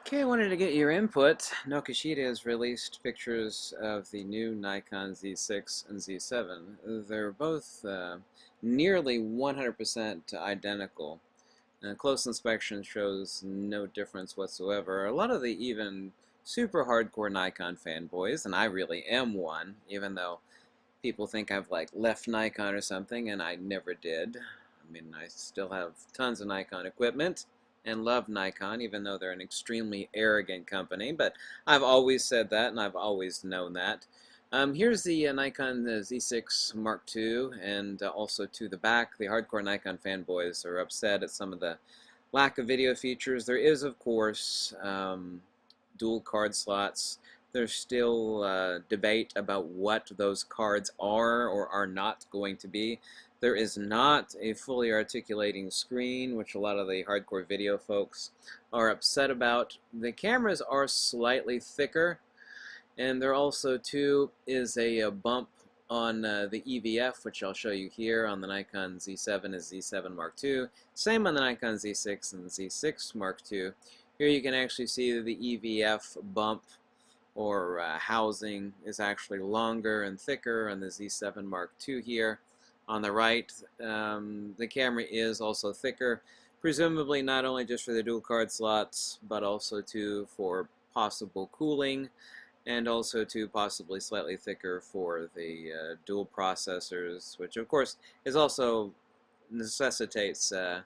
Okay, I wanted to get your input. Nokishita has released pictures of the new Nikon Z6 and Z7. They're both nearly 100% identical. Close inspection shows no difference whatsoever. A lot of the even super hardcore Nikon fanboys, and I really am one, even though people think I've like left Nikon or something, and I never did. I mean, I still have tons of Nikon equipment and love Nikon, even though they're an extremely arrogant company. But I've always said that, and I've always known that. Here's the Nikon Z6 Mark II, and also to the back, the hardcore Nikon fanboys are upset at some of the lack of video features. There is, of course, dual card slots. There's still debate about what those cards are or are not going to be. There is not a fully articulating screen, which a lot of the hardcore video folks are upset about. The cameras are slightly thicker, and there also too is a bump on the EVF, which I'll show you here on the Nikon Z7 and Z7 Mark II. Same on the Nikon Z6 and Z6 Mark II. Here you can actually see the EVF bump or housing is actually longer and thicker on the Z7 Mark II here. On the right, the camera is also thicker, presumably not only just for the dual card slots, but also too for possible cooling, and also too possibly slightly thicker for the dual processors, which of course is also necessitates the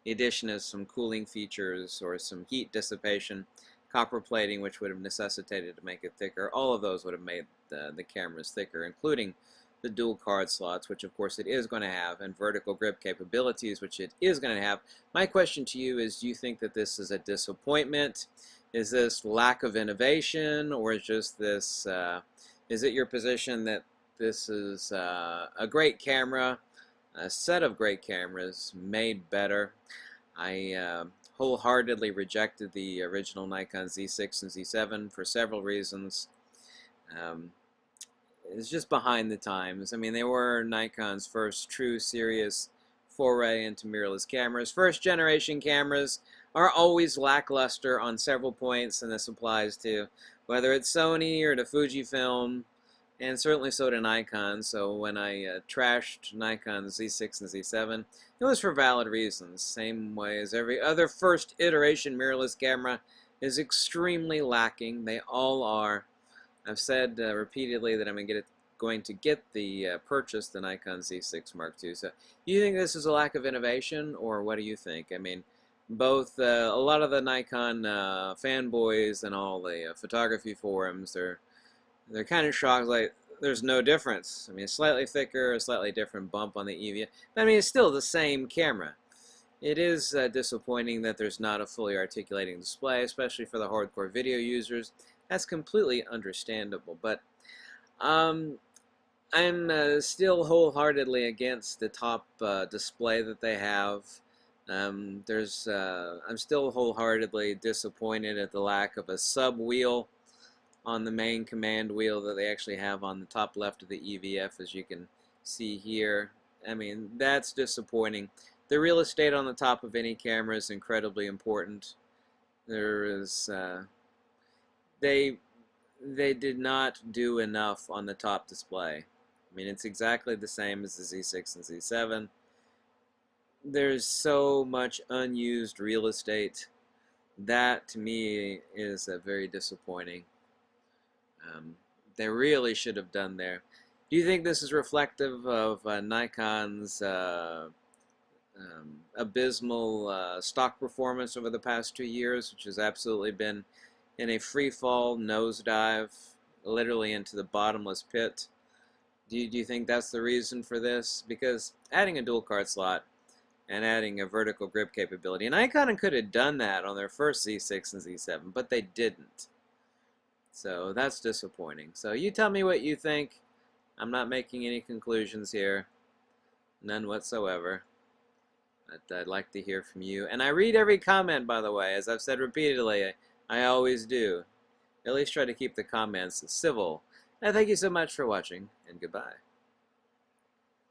addition of some cooling features or some heat dissipation. Copper plating, which would have necessitated to make it thicker. All of those would have made the cameras thicker, including the dual card slots, which of course it is going to have, and vertical grip capabilities, which it is going to have. My question to you is, do you think that this is a disappointment? Is this lack of innovation, or is just this, is it your position that this is a great camera, a set of great cameras made better? I wholeheartedly rejected the original Nikon Z6 and Z7 for several reasons. It's just behind the times. I mean, they were Nikon's first true serious foray into mirrorless cameras. First generation cameras are always lackluster on several points, and this applies to whether it's Sony or to Fujifilm, and certainly so to Nikon. So when I trashed Nikon Z6 and Z7, it was for valid reasons. Same way as every other first iteration mirrorless camera is extremely lacking. They all are. I've said repeatedly that I'm going to get the purchase the Nikon Z6 Mark II. So, do you think this is a lack of innovation, or what do you think? I mean, both a lot of the Nikon fanboys and all the photography forums, they're kind of shocked, like there's no difference. I mean, slightly thicker, a slightly different bump on the EVF. But I mean, it's still the same camera. It is disappointing that there's not a fully articulating display, especially for the hardcore video users. That's completely understandable, but I'm still wholeheartedly against the top display that they have. I'm still wholeheartedly disappointed at the lack of a sub wheel on the main command wheel that they actually have on the top left of the EVF, as you can see here. I mean, that's disappointing. The real estate on the top of any camera is incredibly important. There is they did not do enough on the top display. I mean, it's exactly the same as the Z6 and Z7. There's so much unused real estate. That, to me, is very disappointing. They really should have done there. Do you think this is reflective of Nikon's abysmal stock performance over the past 2 years, which has absolutely been in a free fall nosedive, literally into the bottomless pit? Do you think that's the reason for this? Because adding a dual card slot and adding a vertical grip capability, and Nikon could have done that on their first Z6 and Z7, but they didn't. So that's disappointing. So you tell me what you think. I'm not making any conclusions here. None whatsoever. But I'd like to hear from you. And I read every comment, by the way. As I've said repeatedly, I always do. At least try to keep the comments civil. And thank you so much for watching, and goodbye.